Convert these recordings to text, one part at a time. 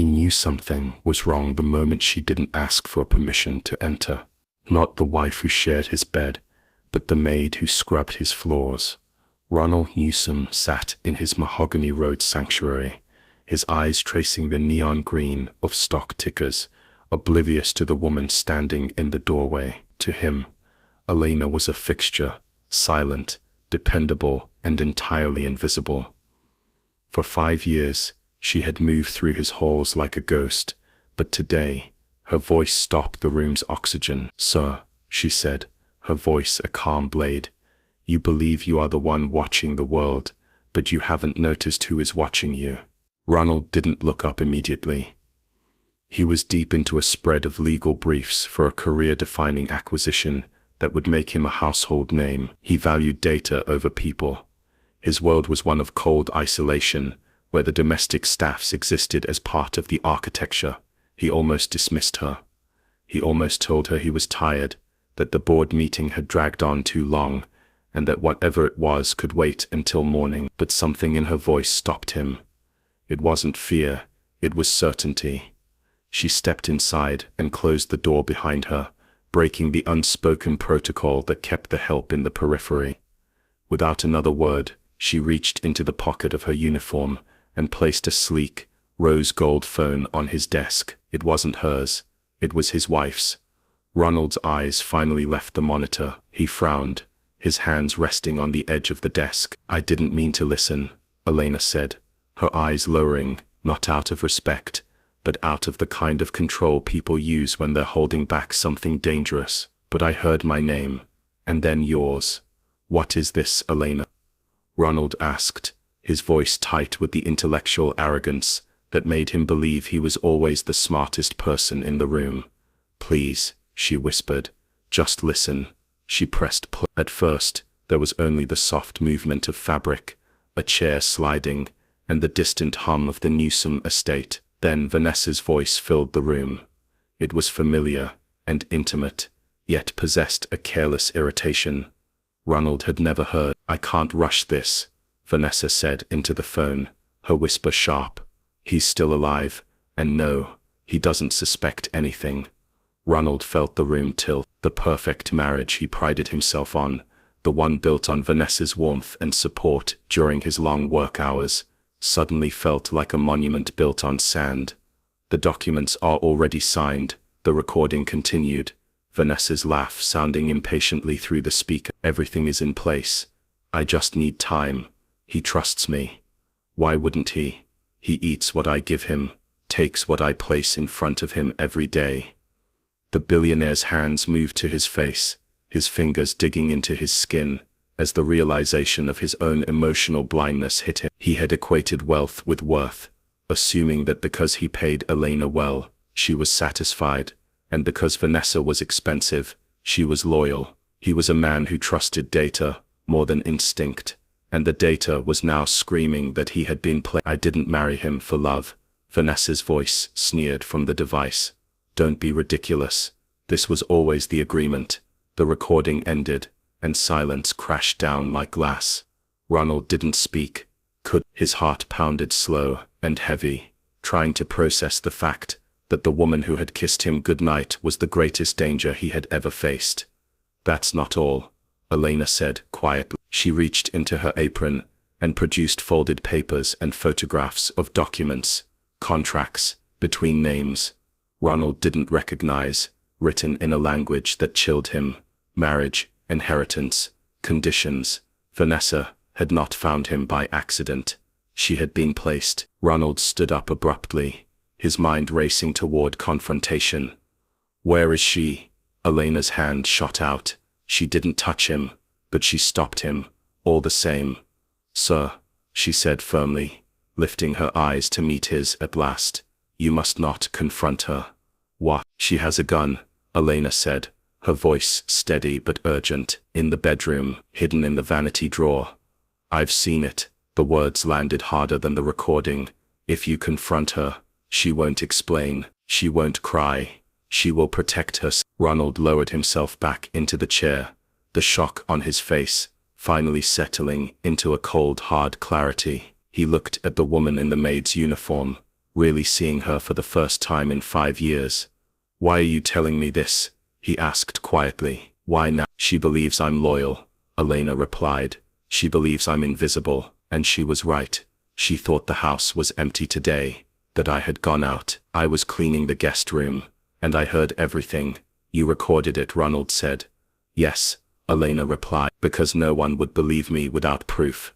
He knew something was wrong the moment she didn't ask for permission to enter. Not the wife who shared his bed, but the maid who scrubbed his floors. Ronald Newsom sat in his mahogany road sanctuary, his eyes tracing the neon green of stock tickers, oblivious to the woman standing in the doorway. To him, Elena was a fixture, silent, dependable, and entirely invisible. For 5 years, she had moved through his halls like a ghost, but today, her voice stopped the room's oxygen. "Sir," she said, her voice a calm blade, "you believe you are the one watching the world, but you haven't noticed who is watching you." Ronald didn't look up immediately. He was deep into a spread of legal briefs for a career-defining acquisition that would make him a household name. He valued data over people. His world was one of cold isolation, where the domestic staffs existed as part of the architecture. He almost dismissed her. He almost told her he was tired, that the board meeting had dragged on too long, and that whatever it was could wait until morning. But something in her voice stopped him. It wasn't fear, it was certainty. She stepped inside and closed the door behind her, breaking the unspoken protocol that kept the help in the periphery. Without another word, she reached into the pocket of her uniform and placed a sleek, rose gold phone on his desk. It wasn't hers, it was his wife's. Ronald's eyes finally left the monitor. He frowned, his hands resting on the edge of the desk. "I didn't mean to listen," Elena said, her eyes lowering, not out of respect, but out of the kind of control people use when they're holding back something dangerous. "But I heard my name, and then yours." "What is this, Elena?" Ronald asked, his voice tight with the intellectual arrogance that made him believe he was always the smartest person in the room. "Please," she whispered, "just listen." She pressed play. At first, there was only the soft movement of fabric, a chair sliding, and the distant hum of the Newsom estate. Then Vanessa's voice filled the room. It was familiar and intimate, yet possessed a careless irritation Ronald had never heard. "I can't rush this," Vanessa said into the phone, her whisper sharp. "He's still alive, and no, he doesn't suspect anything." Ronald felt the room tilt. The perfect marriage he prided himself on, the one built on Vanessa's warmth and support during his long work hours, suddenly felt like a monument built on sand. "The documents are already signed," the recording continued, Vanessa's laugh sounding impatiently through the speaker. "Everything is in place. I just need time. He trusts me. Why wouldn't he? He eats what I give him, takes what I place in front of him every day." The billionaire's hands moved to his face, his fingers digging into his skin, as the realization of his own emotional blindness hit him. He had equated wealth with worth, assuming that because he paid Elena well, she was satisfied, and because Vanessa was expensive, she was loyal. He was a man who trusted data more than instinct, and the data was now screaming that he had been played. "I didn't marry him for love," Vanessa's voice sneered from the device. "Don't be ridiculous. This was always the agreement." The recording ended, and silence crashed down like glass. Ronald didn't speak. His heart pounded slow and heavy, trying to process the fact that the woman who had kissed him goodnight was the greatest danger he had ever faced. "That's not all," Elena said quietly. She reached into her apron and produced folded papers and photographs of documents, contracts, between names Ronald didn't recognize, written in a language that chilled him. Marriage, inheritance, conditions. Vanessa had not found him by accident. She had been placed. Ronald stood up abruptly, his mind racing toward confrontation. "Where is she?" Elena's hand shot out. She didn't touch him, but she stopped him, all the same. "Sir," she said firmly, lifting her eyes to meet his at last, "you must not confront her." "What?" "She has a gun," Elena said, her voice steady but urgent. "In the bedroom, hidden in the vanity drawer." "I've seen it." The words landed harder than the recording. "If you confront her, she won't explain, she won't cry, she will protect herself." Ronald lowered himself back into the chair, the shock on his face finally settling into a cold, hard clarity. He looked at the woman in the maid's uniform, really seeing her for the first time in 5 years. "Why are you telling me this?" he asked quietly. "Why now?" "She believes I'm loyal," Elena replied. "She believes I'm invisible," and she was right. She thought the house was empty today, that I had gone out. "I was cleaning the guest room, and I heard everything." "You recorded it," Ronald said. "Yes," Elena replied, "because no one would believe me without proof."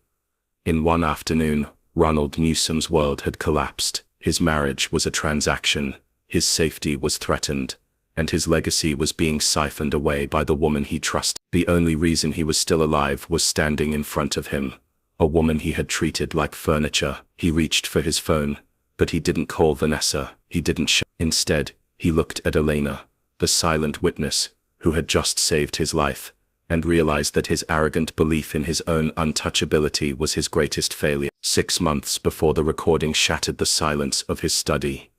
In one afternoon, Ronald Newsom's world had collapsed. His marriage was a transaction, his safety was threatened, and his legacy was being siphoned away by the woman he trusted. The only reason he was still alive was standing in front of him, a woman he had treated like furniture. He reached for his phone, but he didn't call Vanessa, he didn't shout. Instead, he looked at Elena, the silent witness, who had just saved his life, and realized that his arrogant belief in his own untouchability was his greatest failure. 6 months before the recording shattered the silence of his study,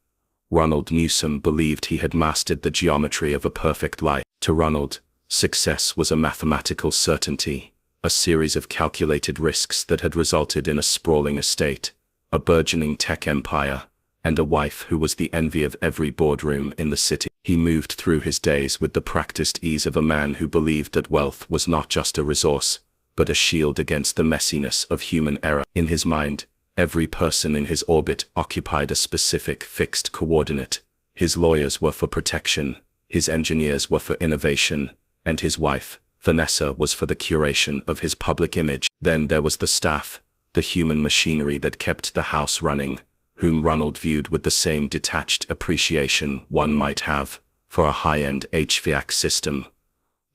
Ronald Newsom believed he had mastered the geometry of a perfect life. To Ronald, success was a mathematical certainty, a series of calculated risks that had resulted in a sprawling estate, a burgeoning tech empire, and a wife who was the envy of every boardroom in the city. He moved through his days with the practiced ease of a man who believed that wealth was not just a resource, but a shield against the messiness of human error. In his mind, every person in his orbit occupied a specific fixed coordinate. His lawyers were for protection, his engineers were for innovation, and his wife, Vanessa, was for the curation of his public image. Then there was the staff, the human machinery that kept the house running, whom Ronald viewed with the same detached appreciation one might have for a high-end HVAC system.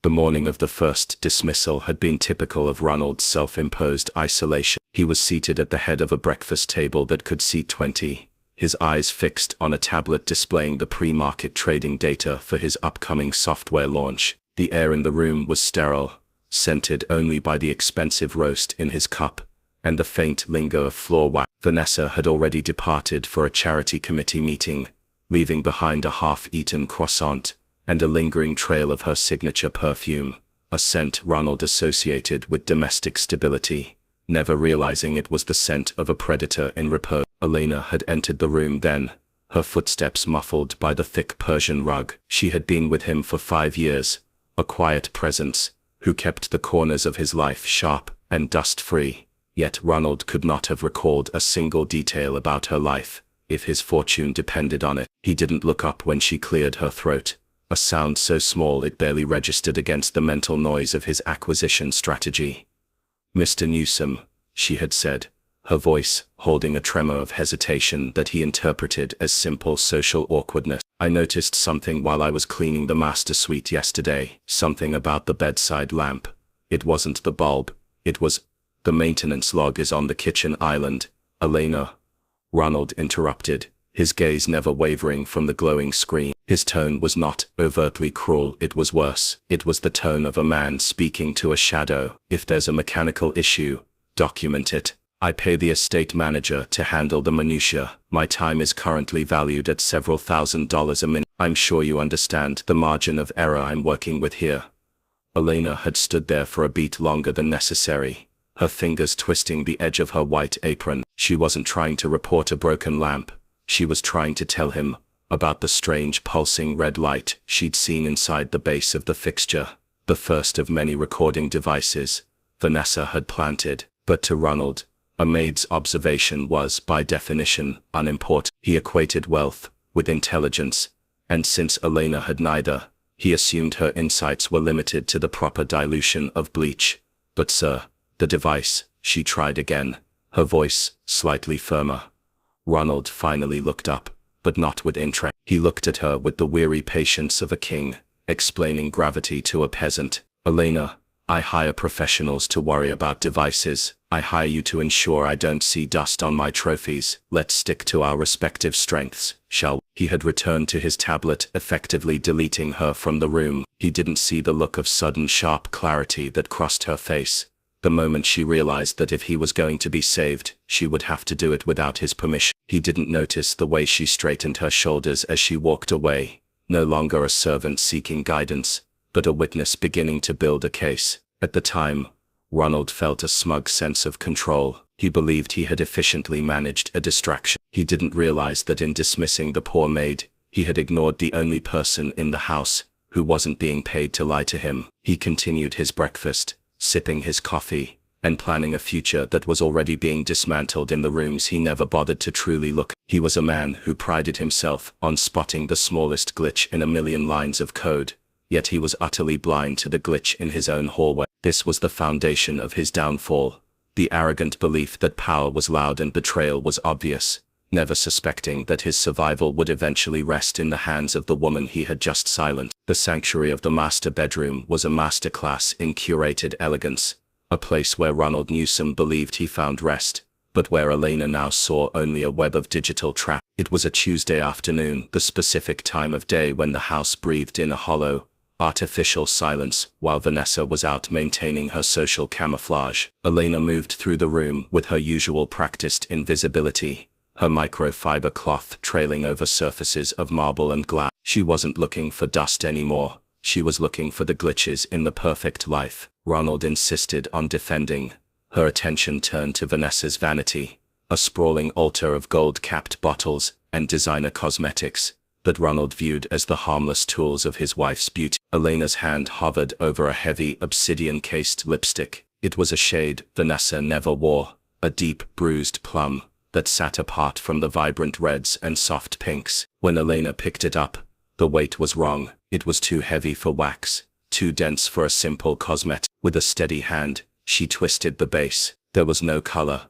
The morning of the first dismissal had been typical of Ronald's self-imposed isolation. He was seated at the head of a breakfast table that could seat 20, his eyes fixed on a tablet displaying the pre-market trading data for his upcoming software launch. The air in the room was sterile, scented only by the expensive roast in his cup, and the faint linger of floor wax. Vanessa had already departed for a charity committee meeting, leaving behind a half-eaten croissant and a lingering trail of her signature perfume, a scent Ronald associated with domestic stability, never realizing it was the scent of a predator in repose. Elena had entered the room then, her footsteps muffled by the thick Persian rug. She had been with him for 5 years, a quiet presence, who kept the corners of his life sharp and dust-free. Yet Ronald could not have recalled a single detail about her life, if his fortune depended on it. He didn't look up when she cleared her throat, a sound so small it barely registered against the mental noise of his acquisition strategy. "Mr. Newsom," she had said, her voice holding a tremor of hesitation that he interpreted as simple social awkwardness. "I noticed something while I was cleaning the master suite yesterday, something about the bedside lamp. It wasn't the bulb, it was—" "The maintenance log is on the kitchen island, Elena," Ronald interrupted, his gaze never wavering from the glowing screen. His tone was not overtly cruel, it was worse. It was the tone of a man speaking to a shadow. "If there's a mechanical issue, document it. I pay the estate manager to handle the minutiae. My time is currently valued at several $1,000s a minute. I'm sure you understand the margin of error I'm working with here." Elena had stood there for a beat longer than necessary, her fingers twisting the edge of her white apron. She wasn't trying to report a broken lamp. She was trying to tell him about the strange pulsing red light she'd seen inside the base of the fixture, the first of many recording devices Vanessa had planted. But to Ronald, a maid's observation was, by definition, unimportant. He equated wealth with intelligence, and since Elena had neither, he assumed her insights were limited to the proper dilution of bleach. "But sir, the device," she tried again, her voice slightly firmer. Ronald finally looked up, but not with interest. He looked at her with the weary patience of a king, explaining gravity to a peasant. "Elena, I hire professionals to worry about devices. I hire you to ensure I don't see dust on my trophies. Let's stick to our respective strengths, shall we?" He had returned to his tablet, effectively deleting her from the room. He didn't see the look of sudden sharp clarity that crossed her face, the moment she realized that if he was going to be saved, she would have to do it without his permission. He didn't notice the way she straightened her shoulders as she walked away, no longer a servant seeking guidance, but a witness beginning to build a case. At the time, Ronald felt a smug sense of control. He believed he had efficiently managed a distraction. He didn't realize that in dismissing the poor maid, he had ignored the only person in the house who wasn't being paid to lie to him. He continued his breakfast, sipping his coffee, and planning a future that was already being dismantled in the rooms he never bothered to truly look. He was a man who prided himself on spotting the smallest glitch in a million lines of code, yet he was utterly blind to the glitch in his own hallway. This was the foundation of his downfall, the arrogant belief that power was loud and betrayal was obvious, never suspecting that his survival would eventually rest in the hands of the woman he had just silenced. The sanctuary of the master bedroom was a masterclass in curated elegance, a place where Ronald Newsom believed he found rest, but where Elena now saw only a web of digital traps. It was a Tuesday afternoon, the specific time of day when the house breathed in a hollow, artificial silence while Vanessa was out maintaining her social camouflage. Elena moved through the room with her usual practiced invisibility, her microfiber cloth trailing over surfaces of marble and glass. She wasn't looking for dust anymore. She was looking for the glitches in the perfect life Ronald insisted on defending. Her attention turned to Vanessa's vanity, a sprawling altar of gold-capped bottles and designer cosmetics that Ronald viewed as the harmless tools of his wife's beauty. Elena's hand hovered over a heavy obsidian-cased lipstick. It was a shade Vanessa never wore, a deep, bruised plum that sat apart from the vibrant reds and soft pinks. When Elena picked it up, the weight was wrong. It was too heavy for wax, too dense for a simple cosmetic. With a steady hand, she twisted the base. There was no color,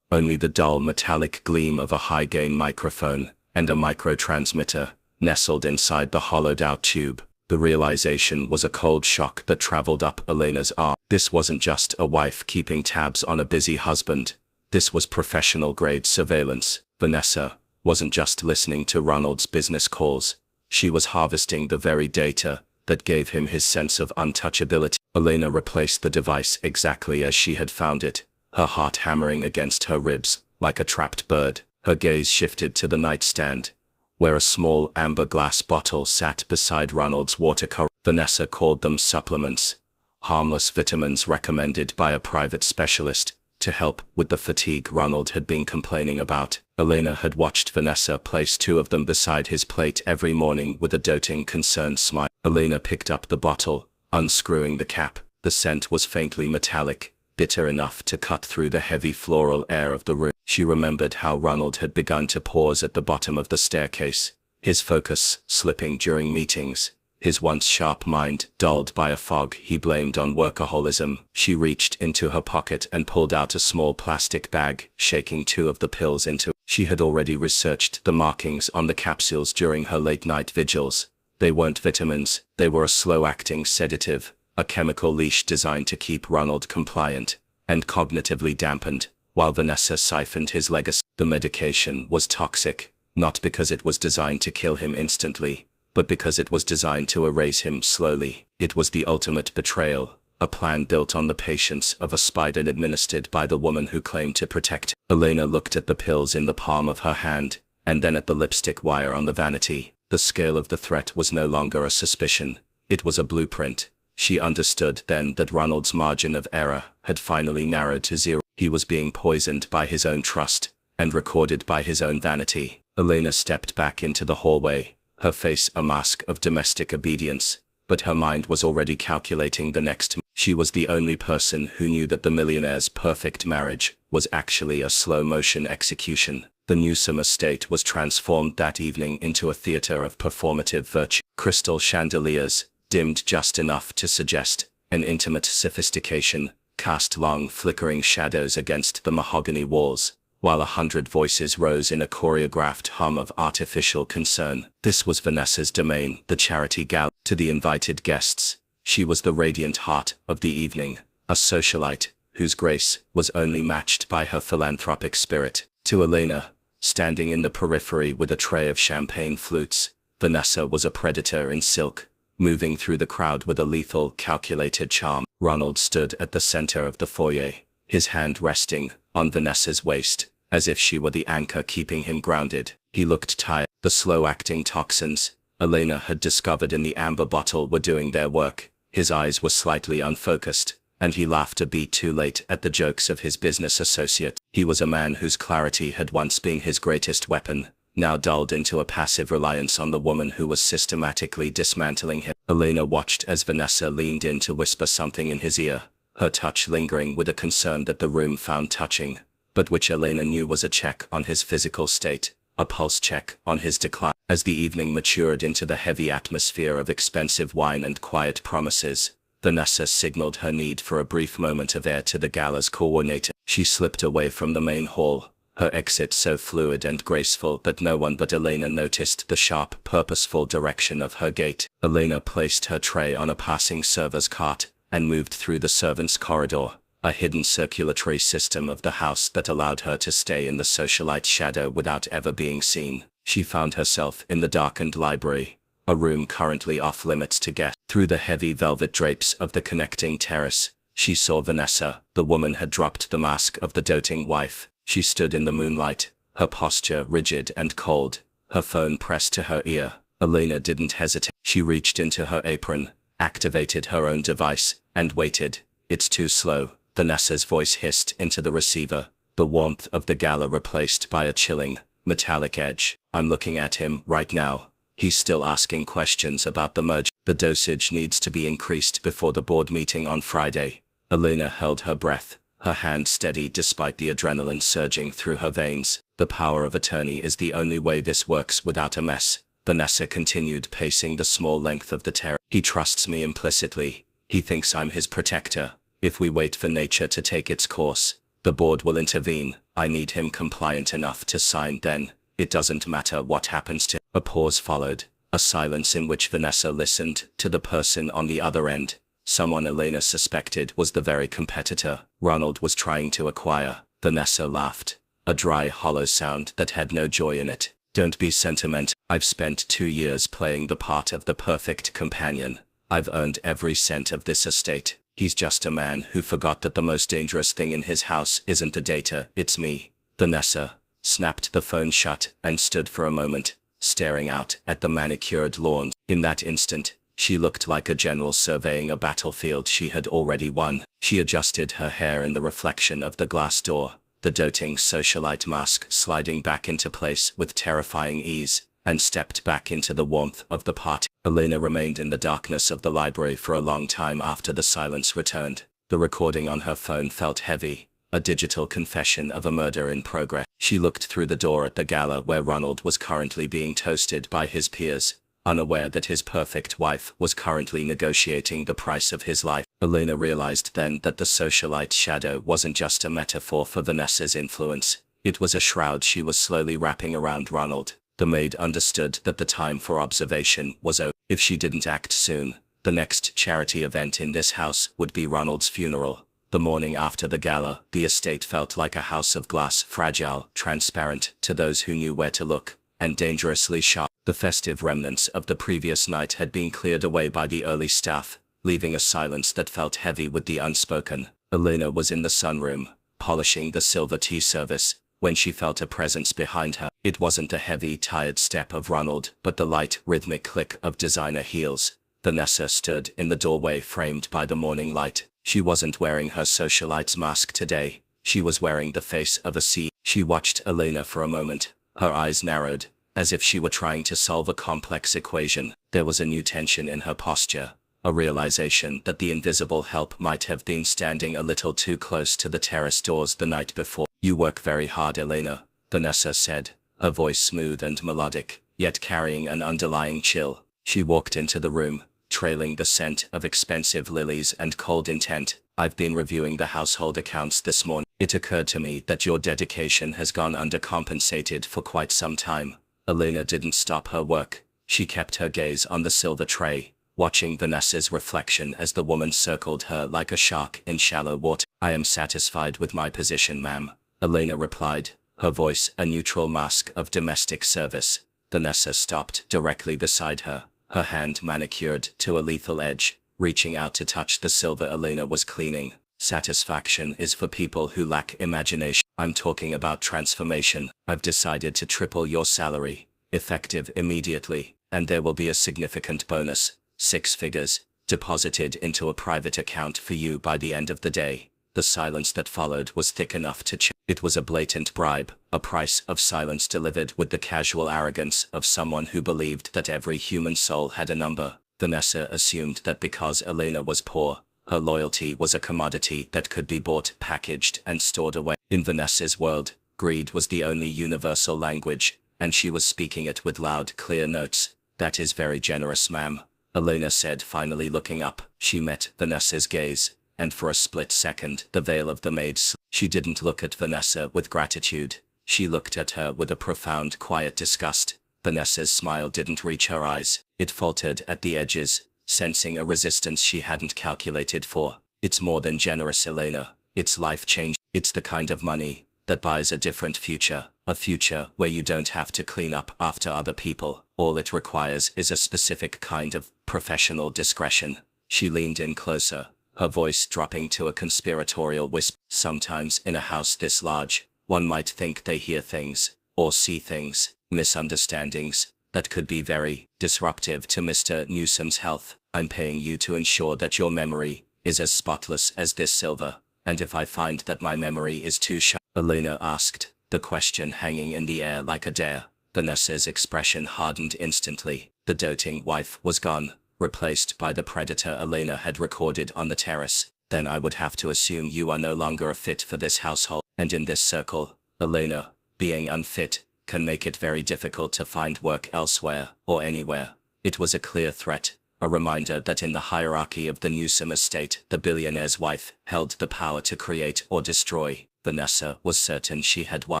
only the dull metallic gleam of a high-gain microphone and a microtransmitter nestled inside the hollowed-out tube. The realization was a cold shock that traveled up Elena's arm. This wasn't just a wife keeping tabs on a busy husband. This was professional-grade surveillance. Vanessa wasn't just listening to Ronald's business calls. She was harvesting the very data that gave him his sense of untouchability. Elena replaced the device exactly as she had found it, her heart hammering against her ribs like a trapped bird. Her gaze shifted to the nightstand, where a small amber glass bottle sat beside Ronald's water cooler. Vanessa called them supplements, harmless vitamins recommended by a private specialist to help with the fatigue Ronald had been complaining about. Elena had watched Vanessa place 2 of them beside his plate every morning with a doting, concerned smile. Elena picked up the bottle, unscrewing the cap. The scent was faintly metallic, bitter enough to cut through the heavy floral air of the room. She remembered how Ronald had begun to pause at the bottom of the staircase, his focus slipping during meetings, his once sharp mind dulled by a fog he blamed on workaholism. She reached into her pocket and pulled out a small plastic bag, shaking 2 of the pills into it. She had already researched the markings on the capsules during her late-night vigils. They weren't vitamins, they were a slow-acting sedative, a chemical leash designed to keep Ronald compliant and cognitively dampened, while Vanessa siphoned his legacy. The medication was toxic, not because it was designed to kill him instantly, but because it was designed to erase him slowly. It was the ultimate betrayal, a plan built on the patience of a spider administered by the woman who claimed to protect him. Elena looked at the pills in the palm of her hand, and then at the lipstick wire on the vanity. The scale of the threat was no longer a suspicion, it was a blueprint. She understood then that Ronald's margin of error had finally narrowed to 0. He was being poisoned by his own trust, and recorded by his own vanity. Elena stepped back into the hallway, her face a mask of domestic obedience, but her mind was already calculating the next move. She was the only person who knew that the millionaire's perfect marriage was actually a slow-motion execution. The Newsom estate was transformed that evening into a theater of performative virtue. Crystal chandeliers, dimmed just enough to suggest an intimate sophistication, cast long flickering shadows against the mahogany walls, while 100 voices rose in a choreographed hum of artificial concern. This was Vanessa's domain, the charity gala. To the invited guests, she was the radiant heart of the evening, a socialite whose grace was only matched by her philanthropic spirit. To Elena, standing in the periphery with a tray of champagne flutes, Vanessa was a predator in silk, moving through the crowd with a lethal, calculated charm. Ronald stood at the center of the foyer, his hand resting on Vanessa's waist, as if she were the anchor keeping him grounded. He looked tired. The slow-acting toxins Elena had discovered in the amber bottle were doing their work. His eyes were slightly unfocused, and he laughed a beat too late at the jokes of his business associate. He was a man whose clarity had once been his greatest weapon, now dulled into a passive reliance on the woman who was systematically dismantling him. Elena watched as Vanessa leaned in to whisper something in his ear, her touch lingering with a concern that the room found touching, but which Elena knew was a check on his physical state, a pulse check on his decline. As the evening matured into the heavy atmosphere of expensive wine and quiet promises, Vanessa signaled her need for a brief moment of air to the gala's coordinator. She slipped away from the main hall, her exit so fluid and graceful that no one but Elena noticed the sharp, purposeful direction of her gait. Elena placed her tray on a passing server's cart and moved through the servants' corridor, a hidden circulatory system of the house that allowed her to stay in the socialite shadow without ever being seen. She found herself in the darkened library, a room currently off-limits to guests. Through the heavy velvet drapes of the connecting terrace, she saw Vanessa. The woman had dropped the mask of the doting wife. She stood in the moonlight, her posture rigid and cold, her phone pressed to her ear. Elena didn't hesitate. She reached into her apron, activated her own device, and waited. "It's too slow," Vanessa's voice hissed into the receiver, the warmth of the gala replaced by a chilling, metallic edge. "I'm looking at him right now. He's still asking questions about the merger. The dosage needs to be increased before the board meeting on Friday." Elena held her breath, her hand steady despite the adrenaline surging through her veins. "The power of attorney is the only way this works without a mess." Vanessa continued pacing the small length of the terrace. "He trusts me implicitly. He thinks I'm his protector. If we wait for nature to take its course, the board will intervene. I need him compliant enough to sign then. It doesn't matter what happens to him." A pause followed, a silence in which Vanessa listened to the person on the other end. Someone Elena suspected was the very competitor Ronald was trying to acquire. Vanessa laughed, a dry, hollow sound that had no joy in it. "Don't be sentimental. I've spent 2 years playing the part of the perfect companion. I've earned every cent of this estate. He's just a man who forgot that the most dangerous thing in his house isn't the data, it's me." Vanessa snapped the phone shut and stood for a moment, staring out at the manicured lawns. In that instant, she looked like a general surveying a battlefield she had already won. She adjusted her hair in the reflection of the glass door, the doting socialite mask sliding back into place with terrifying ease, and stepped back into the warmth of the party. Elena remained in the darkness of the library for a long time after the silence returned. The recording on her phone felt heavy, a digital confession of a murder in progress. She looked through the door at the gala where Ronald was currently being toasted by his peers, unaware that his perfect wife was currently negotiating the price of his life. Elena realized then that the socialite shadow wasn't just a metaphor for Vanessa's influence. It was a shroud she was slowly wrapping around Ronald. The maid understood that the time for observation was over. If she didn't act soon, the next charity event in this house would be Ronald's funeral. The morning after the gala, the estate felt like a house of glass, fragile, transparent to those who knew where to look, and dangerously sharp. The festive remnants of the previous night had been cleared away by the early staff, leaving a silence that felt heavy with the unspoken. Elena was in the sunroom, polishing the silver tea service, when she felt a presence behind her. It wasn't the heavy, tired step of Ronald, but the light, rhythmic click of designer heels. Vanessa stood in the doorway framed by the morning light. She wasn't wearing her socialite's mask today. She was wearing the face of a sea. She watched Elena for a moment, her eyes narrowed, as if she were trying to solve a complex equation. There was a new tension in her posture, a realization that the invisible help might have been standing a little too close to the terrace doors the night before. "You work very hard, Elena," Vanessa said, her voice smooth and melodic, yet carrying an underlying chill. She walked into the room, trailing the scent of expensive lilies and cold intent. "I've been reviewing the household accounts this morning. It occurred to me that your dedication has gone undercompensated for quite some time." Elena didn't stop her work. She kept her gaze on the silver tray, watching Vanessa's reflection as the woman circled her like a shark in shallow water. "I am satisfied with my position, ma'am," Elena replied, her voice a neutral mask of domestic service. Vanessa stopped directly beside her, her hand manicured to a lethal edge, reaching out to touch the silver Elena was cleaning. "Satisfaction is for people who lack imagination. I'm talking about transformation. I've decided to triple your salary, effective immediately, and there will be a significant bonus, 6 figures." deposited into a private account for you by the end of the day. The silence that followed was thick enough to It was a blatant bribe, a price of silence delivered with the casual arrogance of someone who believed that every human soul had a number. Vanessa assumed that because Elena was poor, her loyalty was a commodity that could be bought, packaged, and stored away. In Vanessa's world, greed was the only universal language, and she was speaking it with loud, clear notes. "That is very generous, ma'am," Elena said, finally looking up. She met Vanessa's gaze, and for a split second, the veil of the maid She didn't look at Vanessa with gratitude. She looked at her with a profound, quiet disgust. Vanessa's smile didn't reach her eyes. It faltered at the edges, sensing a resistance she hadn't calculated for. "It's more than generous, Elena. It's life-changing. It's the kind of money that buys a different future, a future where you don't have to clean up after other people. All it requires is a specific kind of professional discretion." She leaned in closer, her voice dropping to a conspiratorial whisper. "Sometimes in a house this large, one might think they hear things, or see things, misunderstandings, that could be very disruptive to Mr. Newsom's health. I'm paying you to ensure that your memory is as spotless as this silver, and if I find that my memory is too sharp," Elena asked, the question hanging in the air like a dare. Vanessa's expression hardened instantly. The doting wife was gone, replaced by the predator Elena had recorded on the terrace. "Then I would have to assume you are no longer a fit for this household. And in this circle, Elena, being unfit can make it very difficult to find work elsewhere or anywhere." It was a clear threat, a reminder that in the hierarchy of the Newsom estate, the billionaire's wife held the power to create or destroy. Vanessa was certain she had won.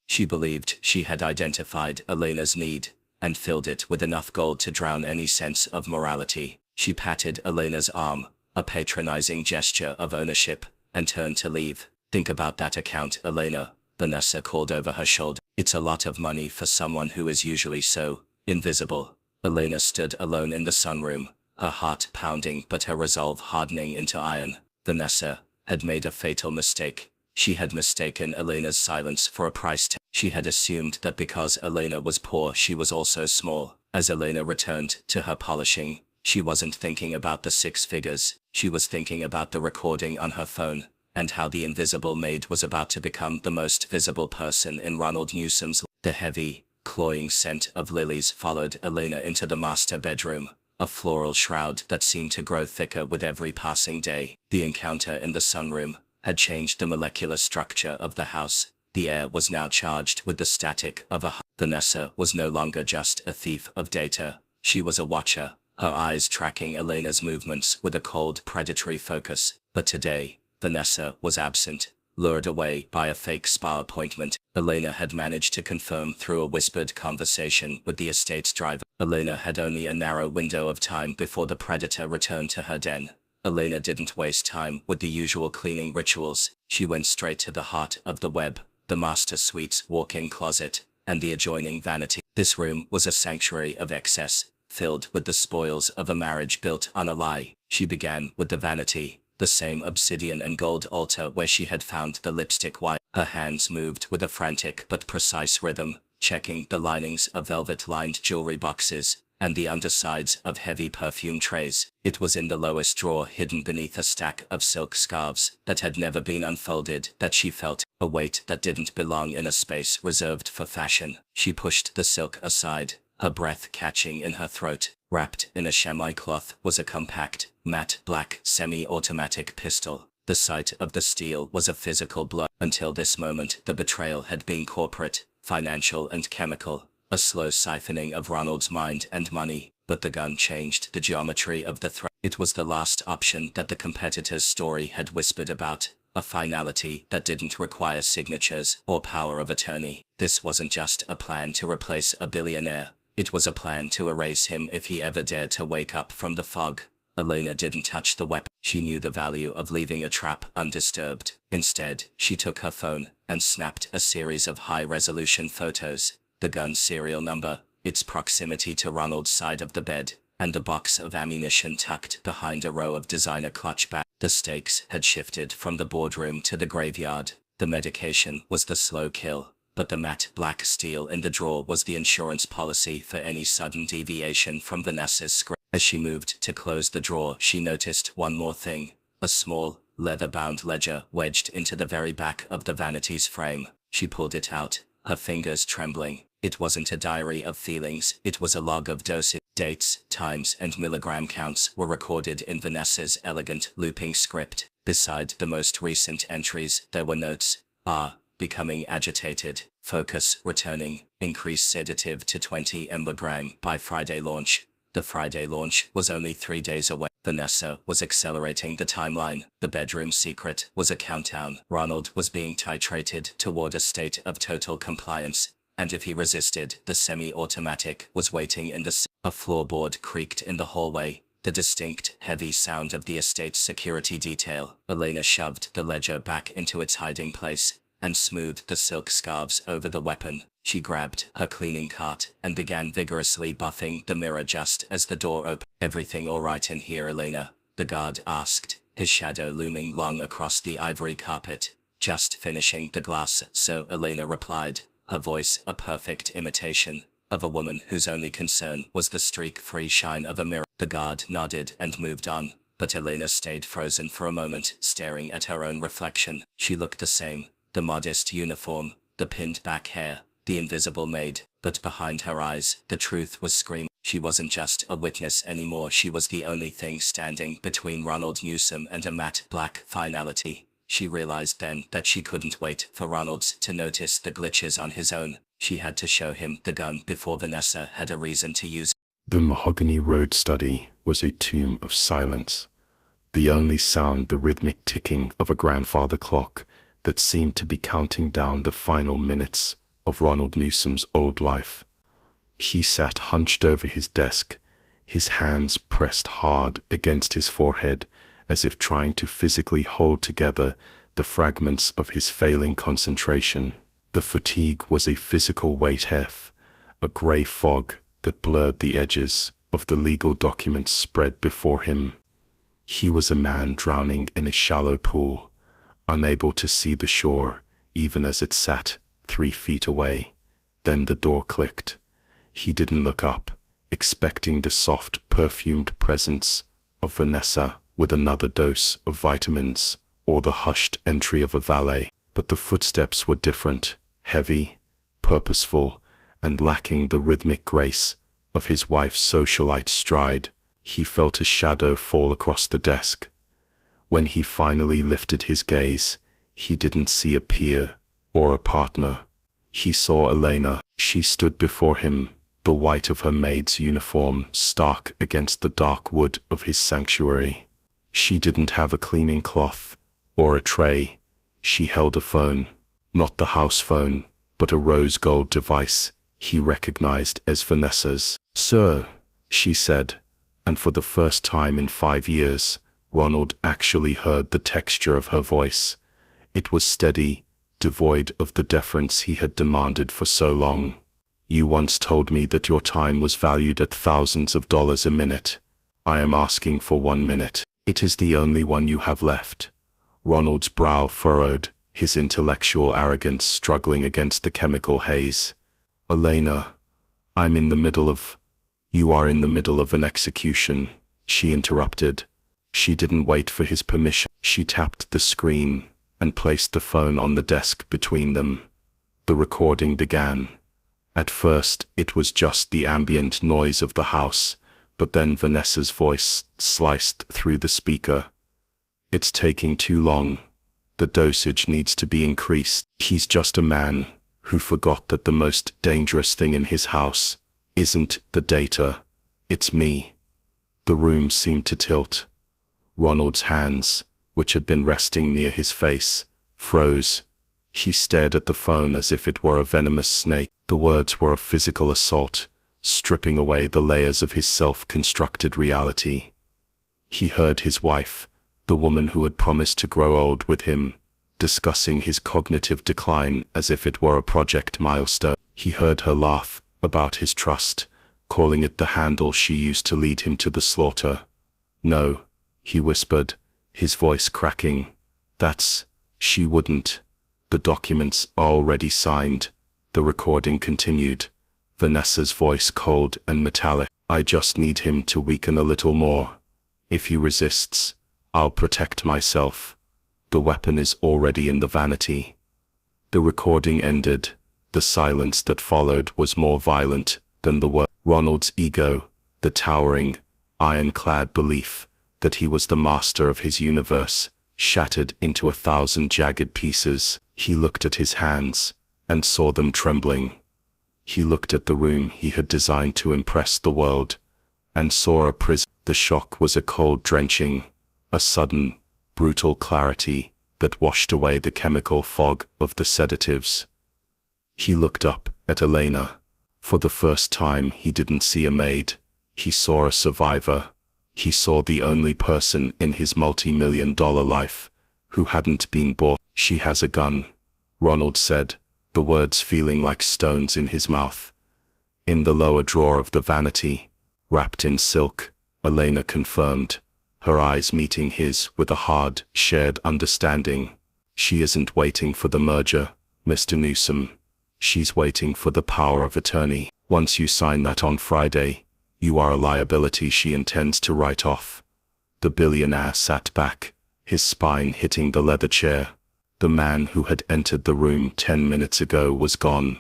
She believed she had identified Elena's need and filled it with enough gold to drown any sense of morality. She patted Elena's arm, a patronizing gesture of ownership, and turned to leave. "Think about that account, Elena," Vanessa called over her shoulder. "It's a lot of money for someone who is usually so invisible." Elena stood alone in the sunroom, her heart pounding but her resolve hardening into iron. Vanessa had made a fatal mistake. She had mistaken Elena's silence for a price tag. She had assumed that because Elena was poor she was also small. As Elena returned to her polishing, she wasn't thinking about the 6 figures. She was thinking about the recording on her phone, and how the invisible maid was about to become the most visible person in Ronald Newsom's life. The heavy, cloying scent of lilies followed Elena into the master bedroom, a floral shroud that seemed to grow thicker with every passing day. The encounter in the sunroom had changed the molecular structure of the house. The air was now charged with the static of a Vanessa was no longer just a thief of data. She was a watcher, her eyes tracking Elena's movements with a cold, predatory focus. But today, Vanessa was absent, lured away by a fake spa appointment. Elena had managed to confirm through a whispered conversation with the estate's driver. Elena had only a narrow window of time before the predator returned to her den. Elena didn't waste time with the usual cleaning rituals. She went straight to the heart of the web, the master suite's walk-in closet, and the adjoining vanity. This room was a sanctuary of excess, filled with the spoils of a marriage built on a lie. She began with the vanity, the same obsidian and gold altar where she had found the lipstick wire. Her hands moved with a frantic but precise rhythm, checking the linings of velvet-lined jewelry boxes and the undersides of heavy perfume trays. It was in the lowest drawer hidden beneath a stack of silk scarves that had never been unfolded that she felt a weight that didn't belong in a space reserved for fashion. She pushed the silk aside, her breath catching in her throat. Wrapped in a chamois cloth was a compact, matte black semi-automatic pistol. The sight of the steel was a physical blow. Until this moment, the betrayal had been corporate, financial and chemical, a slow siphoning of Ronald's mind and money. But the gun changed the geometry of the threat. It was the last option that the competitor's story had whispered about, a finality that didn't require signatures or power of attorney. This wasn't just a plan to replace a billionaire. It was a plan to erase him if he ever dared to wake up from the fog. Elena didn't touch the weapon. She knew the value of leaving a trap undisturbed. Instead, she took her phone and snapped a series of high-resolution photos. The gun's serial number, its proximity to Ronald's side of the bed, and the box of ammunition tucked behind a row of designer clutch bags. The stakes had shifted from the boardroom to the graveyard. The medication was the slow kill, but the matte black steel in the drawer was the insurance policy for any sudden deviation from Vanessa's script. As she moved to close the drawer, she noticed one more thing. A small, leather-bound ledger wedged into the very back of the vanity's frame. She pulled it out, her fingers trembling. It wasn't a diary of feelings, it was a log of dosage. Dates, times, and milligram counts were recorded in Vanessa's elegant looping script. Beside the most recent entries, there were notes. Becoming agitated. Focus returning. Increase sedative to 20 mg by Friday launch. The Friday launch was only 3 days away. Vanessa was accelerating the timeline. The bedroom secret was a countdown. Ronald was being titrated toward a state of total compliance, and if he resisted, the semi-automatic was waiting in the A floorboard creaked in the hallway, the distinct, heavy sound of the estate's security detail. Elena shoved the ledger back into its hiding place and smoothed the silk scarves over the weapon. She grabbed her cleaning cart and began vigorously buffing the mirror just as the door opened. "Everything all right in here, Elena?" the guard asked, his shadow looming long across the ivory carpet. "Just finishing the glass, so," Elena replied, her voice a perfect imitation of a woman whose only concern was the streak-free shine of a mirror. The guard nodded and moved on, but Elena stayed frozen for a moment, staring at her own reflection. She looked the same. The modest uniform, the pinned-back hair, the invisible maid, but behind her eyes, the truth was screaming. She wasn't just a witness anymore, she was the only thing standing between Ronald Newsom and a matte black finality. She realized then that she couldn't wait for Ronald to notice the glitches on his own. She had to show him the gun before Vanessa had a reason to use it. The Mahogany Road study was a tomb of silence. The only sound, the rhythmic ticking of a grandfather clock that seemed to be counting down the final minutes of Ronald Newsom's old life. He sat hunched over his desk, his hands pressed hard against his forehead, as if trying to physically hold together the fragments of his failing concentration. The fatigue was a physical weight, a gray fog that blurred the edges of the legal documents spread before him. He was a man drowning in a shallow pool, unable to see the shore, even as it sat 3 feet away. Then the door clicked. He didn't look up, expecting the soft, perfumed presence of Vanessa with another dose of vitamins, or the hushed entry of a valet. But the footsteps were different, heavy, purposeful, and lacking the rhythmic grace of his wife's socialite stride. He felt a shadow fall across the desk. When he finally lifted his gaze, he didn't see a peer or a partner. He saw Elena. She stood before him, the white of her maid's uniform stark against the dark wood of his sanctuary. She didn't have a cleaning cloth or a tray. She held a phone, not the house phone, but a rose gold device he recognized as Vanessa's. "Sir," she said, and for the first time in 5 years, Ronald actually heard the texture of her voice. It was steady, devoid of the deference he had demanded for so long. "You once told me that your time was valued at thousands of dollars a minute. I am asking for 1 minute. It is the only one you have left." Ronald's brow furrowed, his intellectual arrogance struggling against the chemical haze. "Elena, I'm in the middle of—" "You are in the middle of an execution," she interrupted. She didn't wait for his permission. She tapped the screen and placed the phone on the desk between them. The recording began. At first, it was just the ambient noise of the house, but then Vanessa's voice sliced through the speaker. "It's taking too long. The dosage needs to be increased. He's just a man who forgot that the most dangerous thing in his house isn't the data, it's me." The room seemed to tilt. Ronald's hands, which had been resting near his face, froze. He stared at the phone as if it were a venomous snake. The words were a physical assault, stripping away the layers of his self-constructed reality. He heard his wife, the woman who had promised to grow old with him, discussing his cognitive decline as if it were a project milestone. He heard her laugh about his trust, calling it the handle she used to lead him to the slaughter. "No," he whispered, his voice cracking. She wouldn't. The documents are already signed." The recording continued, Vanessa's voice cold and metallic. I just need him to weaken a little more. If he resists, I'll protect myself. The weapon is already in the vanity." The recording ended. The silence that followed was more violent than the word. Ronald's ego, the towering, ironclad belief that he was the master of his universe, shattered into 1,000 jagged pieces. He looked at his hands and saw them trembling. He looked at the room he had designed to impress the world and saw a prison. The shock was a cold drenching, a sudden, brutal clarity that washed away the chemical fog of the sedatives. He looked up at Elena. For the first time, he didn't see a maid. He saw a survivor. He saw the only person in his multi-million-dollar life who hadn't been bought. "She has a gun," Ronald said, the words feeling like stones in his mouth. "In the lower drawer of the vanity, wrapped in silk," Elena confirmed, her eyes meeting his with a hard, shared understanding. "She isn't waiting for the merger, Mr. Newsom. She's waiting for the power of attorney. Once you sign that on Friday, you are a liability she intends to write off." The billionaire sat back, his spine hitting the leather chair. The man who had entered the room 10 minutes ago was gone.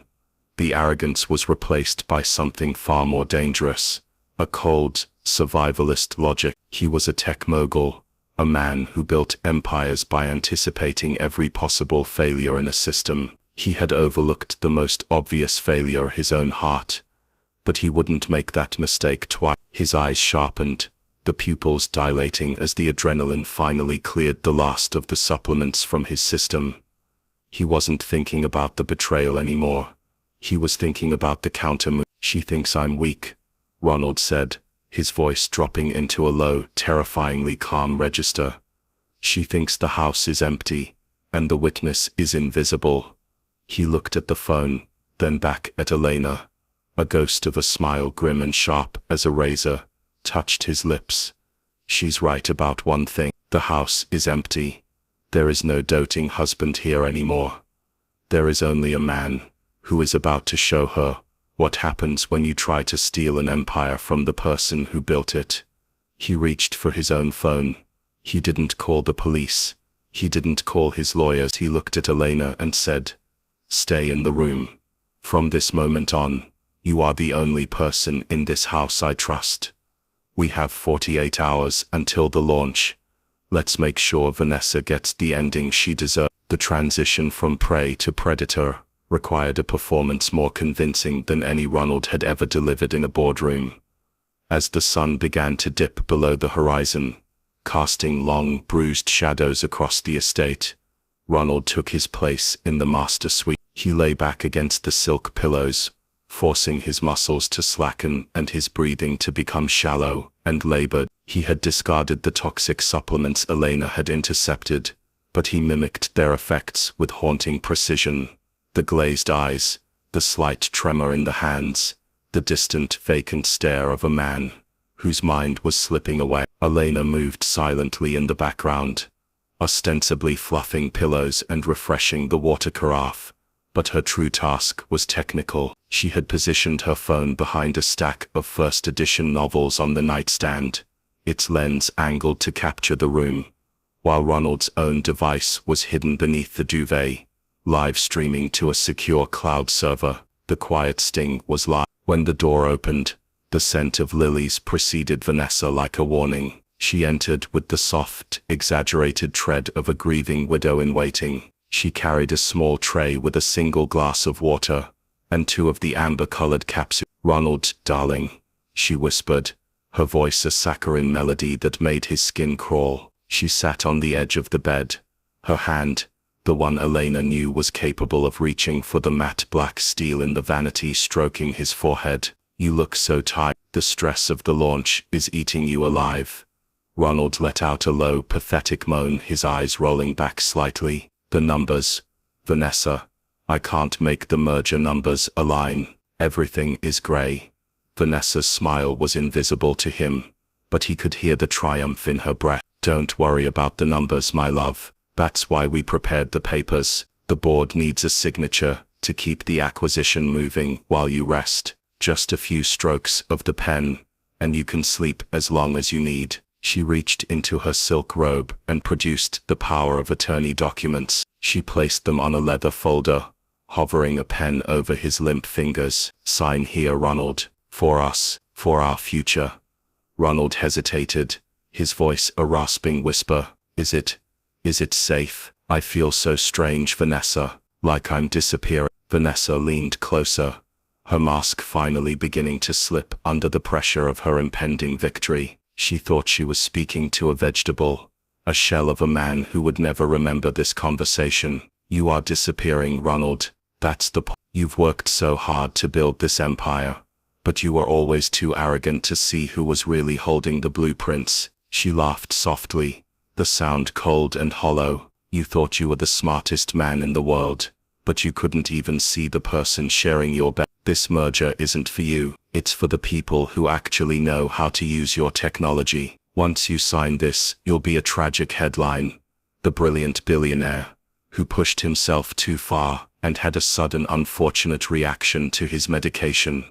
The arrogance was replaced by something far more dangerous, a cold, survivalist logic. He was a tech mogul, a man who built empires by anticipating every possible failure in a system. He had overlooked the most obvious failure, his own heart. But he wouldn't make that mistake twice. His eyes sharpened, the pupils dilating as the adrenaline finally cleared the last of the supplements from his system. He wasn't thinking about the betrayal anymore. He was thinking about the counter-move. "She thinks I'm weak," Ronald said, his voice dropping into a low, terrifyingly calm register. "She thinks the house is empty, and the witness is invisible." He looked at the phone, then back at Elena. A ghost of a smile, grim and sharp as a razor, touched his lips. "She's right about one thing. The house is empty. There is no doting husband here anymore. There is only a man who is about to show her what happens when you try to steal an empire from the person who built it." He reached for his own phone. He didn't call the police. He didn't call his lawyers. He looked at Elena and said, "Stay in the room. From this moment on, you are the only person in this house I trust. We have 48 hours until the launch. Let's make sure Vanessa gets the ending she deserves." The transition from prey to predator required a performance more convincing than any Ronald had ever delivered in a boardroom. As the sun began to dip below the horizon, casting long, bruised shadows across the estate, Ronald took his place in the master suite. He lay back against the silk pillows, forcing his muscles to slacken and his breathing to become shallow and labored. He had discarded the toxic supplements Elena had intercepted, but he mimicked their effects with haunting precision. The glazed eyes, the slight tremor in the hands, the distant, vacant stare of a man whose mind was slipping away. Elena moved silently in the background, ostensibly fluffing pillows and refreshing the water carafe. But her true task was technical. She had positioned her phone behind a stack of first edition novels on the nightstand, its lens angled to capture the room, while Ronald's own device was hidden beneath the duvet, live streaming to a secure cloud server. The quiet sting was live. When the door opened, the scent of lilies preceded Vanessa like a warning. She entered with the soft, exaggerated tread of a grieving widow in waiting. She carried a small tray with a single glass of water and 2 of the amber-colored capsules. "Ronald, darling," she whispered, her voice a saccharine melody that made his skin crawl. She sat on the edge of the bed, her hand, the one Elena knew was capable of reaching for the matte black steel in the vanity, stroking his forehead. "You look so tired. The stress of the launch is eating you alive." Ronald let out a low, pathetic moan, his eyes rolling back slightly. "The numbers, Vanessa. I can't make the merger numbers align. Everything is gray." Vanessa's smile was invisible to him, but he could hear the triumph in her breath. "Don't worry about the numbers, my love. That's why we prepared the papers. The board needs a signature to keep the acquisition moving while you rest. Just a few strokes of the pen, and you can sleep as long as you need. She reached into her silk robe and produced the power of attorney documents. She placed them on a leather folder, hovering a pen over his limp fingers. Sign here, Ronald. For us, for our future. Ronald hesitated, his voice a rasping whisper. Is it safe? I feel so strange, Vanessa, like I'm disappearing. Vanessa leaned closer, her mask finally beginning to slip under the pressure of her impending victory. She thought she was speaking to a vegetable, a shell of a man who would never remember this conversation. You are disappearing, Ronald. That's the point. You've worked so hard to build this empire, but you were always too arrogant to see who was really holding the blueprints. She laughed softly, the sound cold and hollow. You thought you were the smartest man in the world, but you couldn't even see the person sharing your bed. This merger isn't for you. It's for the people who actually know how to use your technology. Once you sign this, you'll be a tragic headline. The brilliant billionaire, who pushed himself too far and had a sudden unfortunate reaction to his medication.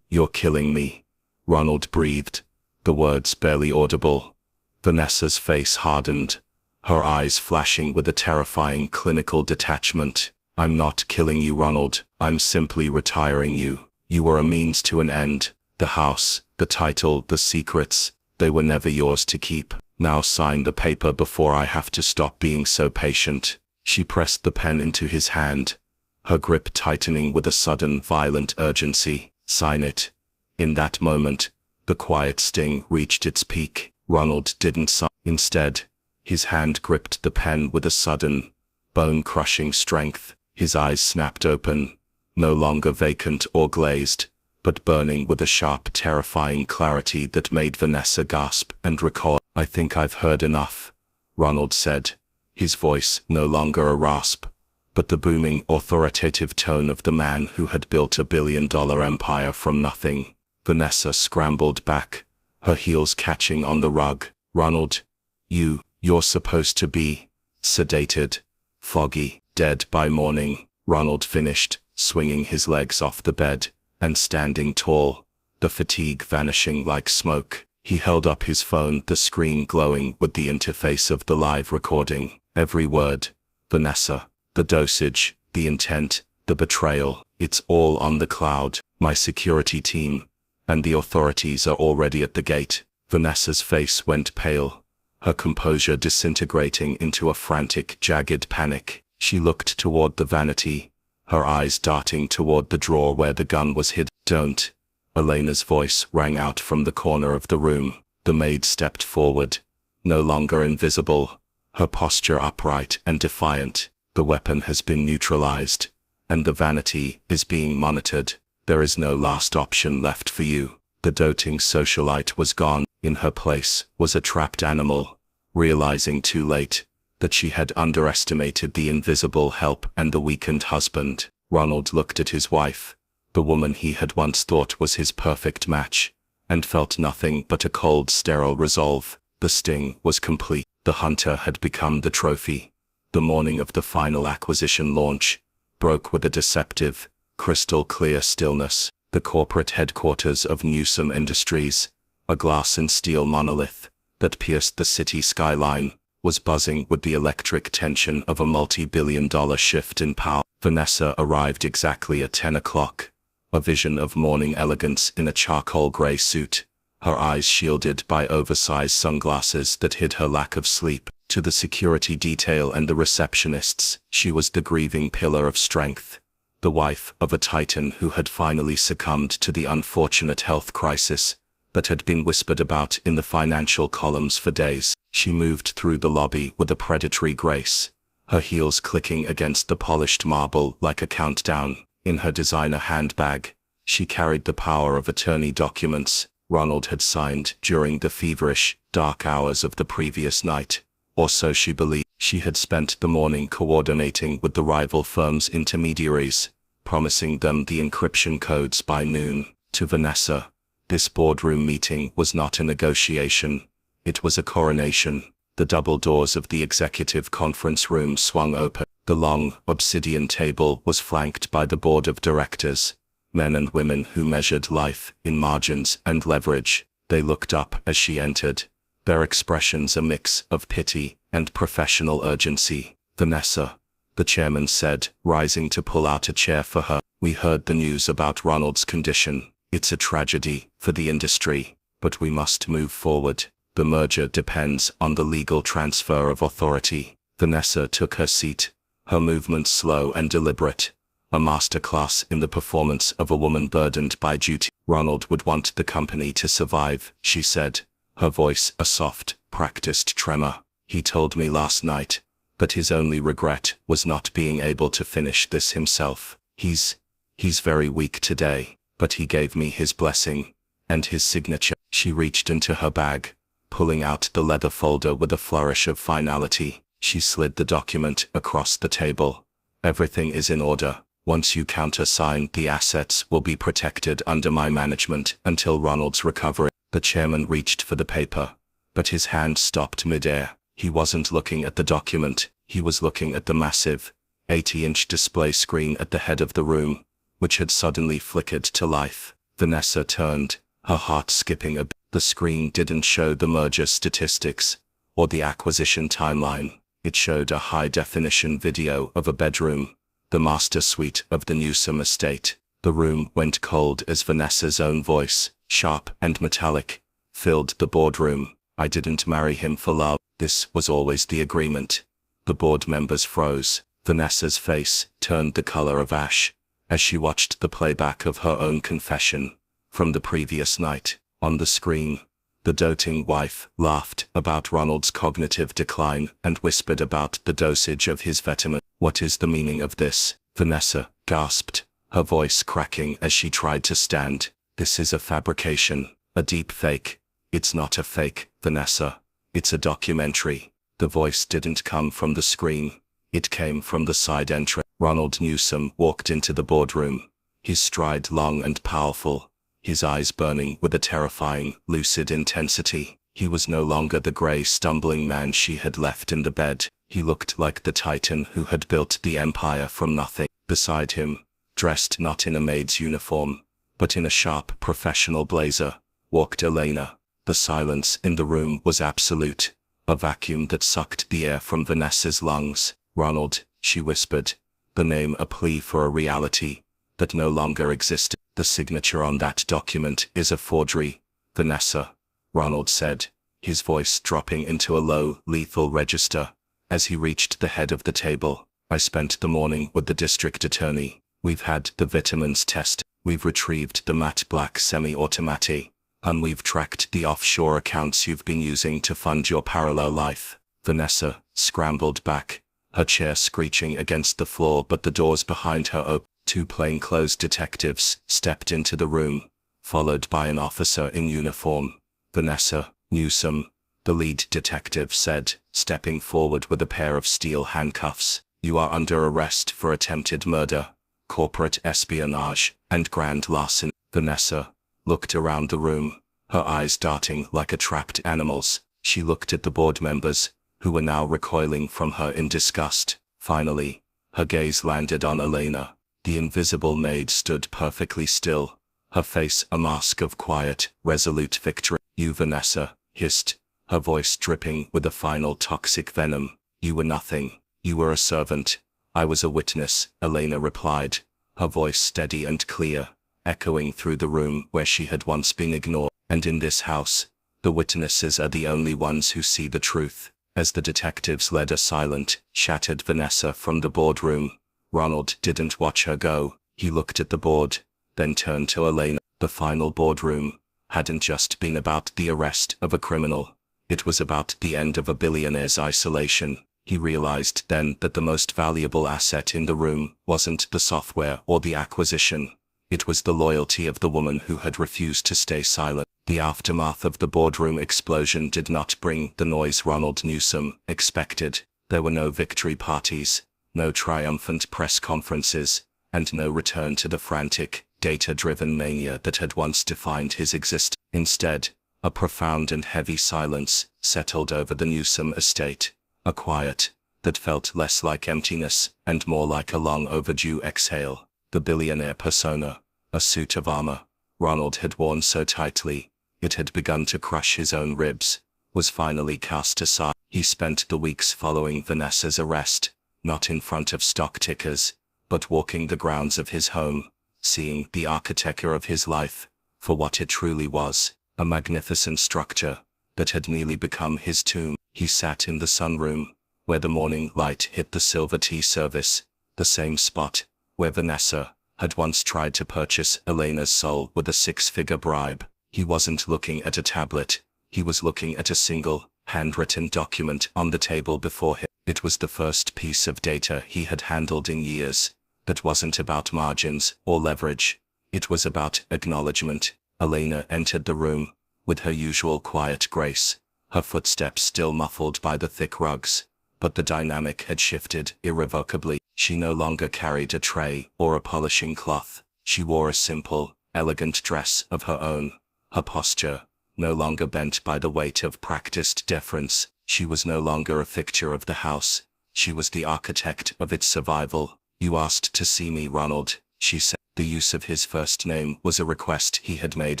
You're killing me. Ronald breathed, the words barely audible. Vanessa's face hardened, her eyes flashing with a terrifying clinical detachment. I'm not killing you, Ronald. I'm simply retiring you. You were a means to an end. The house, the title, the secrets, they were never yours to keep. Now sign the paper before I have to stop being so patient. She pressed the pen into his hand, her grip tightening with a sudden violent urgency. Sign it. In that moment, the quiet sting reached its peak. Ronald didn't sign. Instead, his hand gripped the pen with a sudden, bone-crushing strength. His eyes snapped open, no longer vacant or glazed, but burning with a sharp, terrifying clarity that made Vanessa gasp and recoil. I think I've heard enough, Ronald said, his voice no longer a rasp, but the booming, authoritative tone of the man who had built a billion-dollar empire from nothing. Vanessa scrambled back, her heels catching on the rug. Ronald, you're supposed to be sedated, foggy, dead by morning. Ronald finished, swinging his legs off the bed and standing tall, the fatigue vanishing like smoke. He held up his phone, the screen glowing with the interface of the live recording. Every word, Vanessa, the dosage, the intent, the betrayal, it's all on the cloud. My security team and the authorities are already at the gate. Vanessa's face went pale, her composure disintegrating into a frantic, jagged panic. She looked toward the vanity, her eyes darting toward the drawer where the gun was hid. Don't. Elena's voice rang out from the corner of the room. The maid stepped forward, no longer invisible, her posture upright and defiant. The weapon has been neutralized, and the vanity is being monitored. There is no last option left for you. The doting socialite was gone. In her place was a trapped animal, realizing too late that she had underestimated the invisible help and the weakened husband. Ronald looked at his wife, the woman he had once thought was his perfect match, and felt nothing but a cold, sterile resolve. The sting was complete. The hunter had become the trophy. The morning of the final acquisition launch broke with a deceptive, crystal-clear stillness. The corporate headquarters of Newsom Industries, a glass and steel monolith that pierced the city skyline, was buzzing with the electric tension of a multi-billion-dollar shift in power. Vanessa arrived exactly at 10 o'clock, a vision of morning elegance in a charcoal gray suit, her eyes shielded by oversized sunglasses that hid her lack of sleep. To the security detail and the receptionists, she was the grieving pillar of strength, the wife of a titan who had finally succumbed to the unfortunate health crisis that had been whispered about in the financial columns for days. She moved through the lobby with a predatory grace, her heels clicking against the polished marble like a countdown. In her designer handbag, she carried the power of attorney documents Ronald had signed during the feverish, dark hours of the previous night, or so she believed. She had spent the morning coordinating with the rival firm's intermediaries, promising them the encryption codes by noon. To Vanessa, this boardroom meeting was not a negotiation, it was a coronation. The double doors of the executive conference room swung open. The long, obsidian table was flanked by the board of directors, men and women who measured life in margins and leverage. They looked up as she entered, their expressions a mix of pity and professional urgency. "Vanessa," the chairman said, rising to pull out a chair for her. "We heard the news about Ronald's condition. It's a tragedy for the industry, but we must move forward. The merger depends on the legal transfer of authority." Vanessa took her seat, her movements slow and deliberate, a masterclass in the performance of a woman burdened by duty. "Ronald would want the company to survive," she said, her voice a soft, practiced tremor. "He told me last night, but his only regret was not being able to finish this himself. He's very weak today, but he gave me his blessing and his signature." She reached into her bag, pulling out the leather folder with a flourish of finality. She slid the document across the table. "Everything is in order. Once you countersign, the assets will be protected under my management until Ronald's recovery." The chairman reached for the paper, but his hand stopped midair. He wasn't looking at the document, he was looking at the massive, 80-inch display screen at the head of the room, which had suddenly flickered to life. Vanessa turned, her heart skipping a beat. The screen didn't show the merger statistics or the acquisition timeline. It showed a high-definition video of a bedroom, the master suite of the Newsom estate. The room went cold as Vanessa's own voice, sharp and metallic, filled the boardroom. "I didn't marry him for love. This was always the agreement." The board members froze. Vanessa's face turned the color of ash as she watched the playback of her own confession from the previous night. On the screen, the doting wife laughed about Ronald's cognitive decline and whispered about the dosage of his vitamin. "What is the meaning of this?" Vanessa gasped, her voice cracking as she tried to stand. "This is a fabrication, a deep fake." "It's not a fake, Vanessa. It's a documentary." The voice didn't come from the screen. It came from the side entrance. Ronald Newsom walked into the boardroom, his stride long and powerful, his eyes burning with a terrifying, lucid intensity. He was no longer the gray, stumbling man she had left in the bed. He looked like the titan who had built the empire from nothing. Beside him, dressed not in a maid's uniform, but in a sharp professional blazer, walked Elena. The silence in the room was absolute, a vacuum that sucked the air from Vanessa's lungs. "Ronald," she whispered, the name a plea for a reality that no longer existed. "The signature on that document is a forgery, Vanessa," Ronald said, his voice dropping into a low, lethal register as he reached the head of the table. "I spent the morning with the district attorney. We've had the vitamins test. We've retrieved the matte black semi-automatic, and we've tracked the offshore accounts you've been using to fund your parallel life." Vanessa scrambled back, her chair screeching against the floor, but the doors behind her opened. Two plainclothes detectives stepped into the room, followed by an officer in uniform. "Vanessa Newsom," the lead detective said, stepping forward with a pair of steel handcuffs. "You are under arrest for attempted murder, corporate espionage, and grand larceny." Vanessa looked around the room, her eyes darting like a trapped animal's. She looked at the board members, who were now recoiling from her in disgust. Finally, her gaze landed on Elena. The invisible maid stood perfectly still, her face a mask of quiet, resolute victory. "You, Vanessa," hissed, her voice dripping with a final toxic venom. "You were nothing. You were a servant." "I was a witness," Elena replied, her voice steady and clear, echoing through the room where she had once been ignored. "And in this house, the witnesses are the only ones who see the truth." As the detectives led a silent, shattered Vanessa from the boardroom, Ronald didn't watch her go. He looked at the board, then turned to Elena. The final boardroom hadn't just been about the arrest of a criminal. It was about the end of a billionaire's isolation. He realized then that the most valuable asset in the room wasn't the software or the acquisition. It was the loyalty of the woman who had refused to stay silent. The aftermath of the boardroom explosion did not bring the noise Ronald Newsom expected. There were no victory parties, no triumphant press conferences, and no return to the frantic, data-driven mania that had once defined his existence. Instead, a profound and heavy silence settled over the Newsom estate, a quiet that felt less like emptiness and more like a long overdue exhale. The billionaire persona, a suit of armor Ronald had worn so tightly, It had begun to crush his own ribs, was finally cast aside. He spent the weeks following Vanessa's arrest, not in front of stock tickers, but walking the grounds of his home, seeing the architecture of his life for what it truly was, a magnificent structure that had nearly become his tomb. He sat in the sunroom, where the morning light hit the silver tea service, the same spot where Vanessa had once tried to purchase Elena's soul with a six-figure bribe. He wasn't looking at a tablet, he was looking at a single, handwritten document on the table before him. It was the first piece of data he had handled in years. That wasn't about margins or leverage. It was about acknowledgement. Elena entered the room with her usual quiet grace, her footsteps still muffled by the thick rugs. But the dynamic had shifted irrevocably. She no longer carried a tray or a polishing cloth. She wore a simple, elegant dress of her own. Her posture, no longer bent by the weight of practiced deference. She was no longer a fixture of the house. She was the architect of its survival. "You asked to see me, Ronald," she said. The use of his first name was a request he had made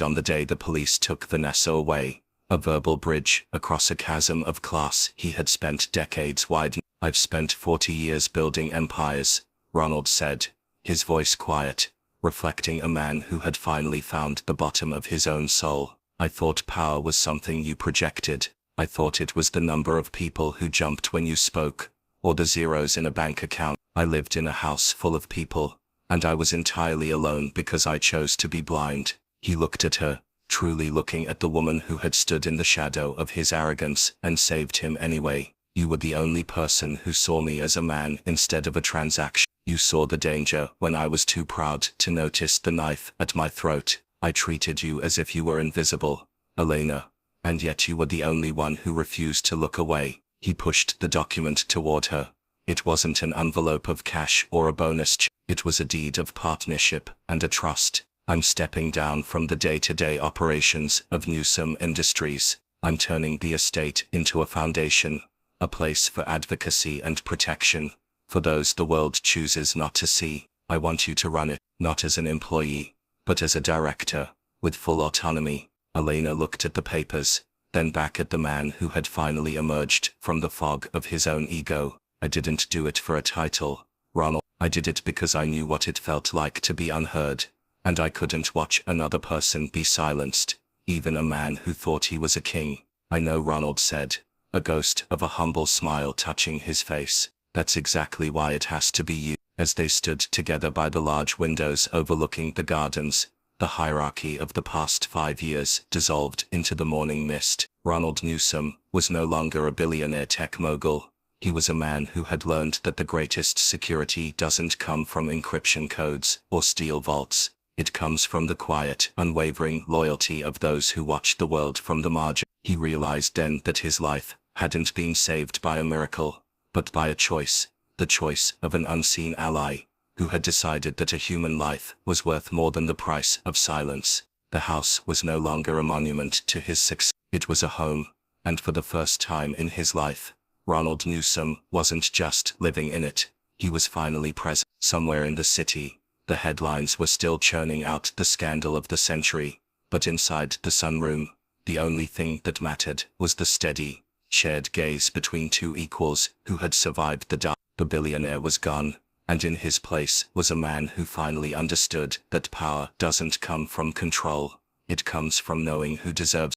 on the day the police took Vanessa away. A verbal bridge across a chasm of class he had spent decades widening. "I've spent 40 years building empires," Ronald said, his voice quiet, reflecting a man who had finally found the bottom of his own soul. "I thought power was something you projected. I thought it was the number of people who jumped when you spoke, or the zeros in a bank account. I lived in a house full of people, and I was entirely alone because I chose to be blind." He looked at her, truly looking at the woman who had stood in the shadow of his arrogance and saved him anyway. "You were the only person who saw me as a man instead of a transaction. You saw the danger when I was too proud to notice the knife at my throat. I treated you as if you were invisible, Elena, and yet you were the only one who refused to look away." He pushed the document toward her. It wasn't an envelope of cash or a bonus check. It was a deed of partnership and a trust. "I'm stepping down from the day-to-day operations of Newsom Industries. I'm turning the estate into a foundation, a place for advocacy and protection, for those the world chooses not to see. I want you to run it, not as an employee, but as a director, with full autonomy." Elena looked at the papers, then back at the man who had finally emerged from the fog of his own ego. "I didn't do it for a title, Ronald. I did it because I knew what it felt like to be unheard, and I couldn't watch another person be silenced, even a man who thought he was a king." "I know," Ronald said, a ghost of a humble smile touching his face. "That's exactly why it has to be you." As they stood together by the large windows overlooking the gardens, the hierarchy of the past 5 years dissolved into the morning mist. Ronald Newsom was no longer a billionaire tech mogul. He was a man who had learned that the greatest security doesn't come from encryption codes or steel vaults. It comes from the quiet, unwavering loyalty of those who watch the world from the margin. He realized then that his life hadn't been saved by a miracle, but by a choice, the choice of an unseen ally, who had decided that a human life was worth more than the price of silence. The house was no longer a monument to his success. It was a home, and for the first time in his life, Ronald Newsom wasn't just living in it. He was finally present. Somewhere in the city, the headlines were still churning out the scandal of the century, but inside the sunroom, the only thing that mattered was the steady, shared gaze between two equals who had survived the dark. The billionaire was gone, and in his place was a man who finally understood that power doesn't come from control. It comes from knowing who deserves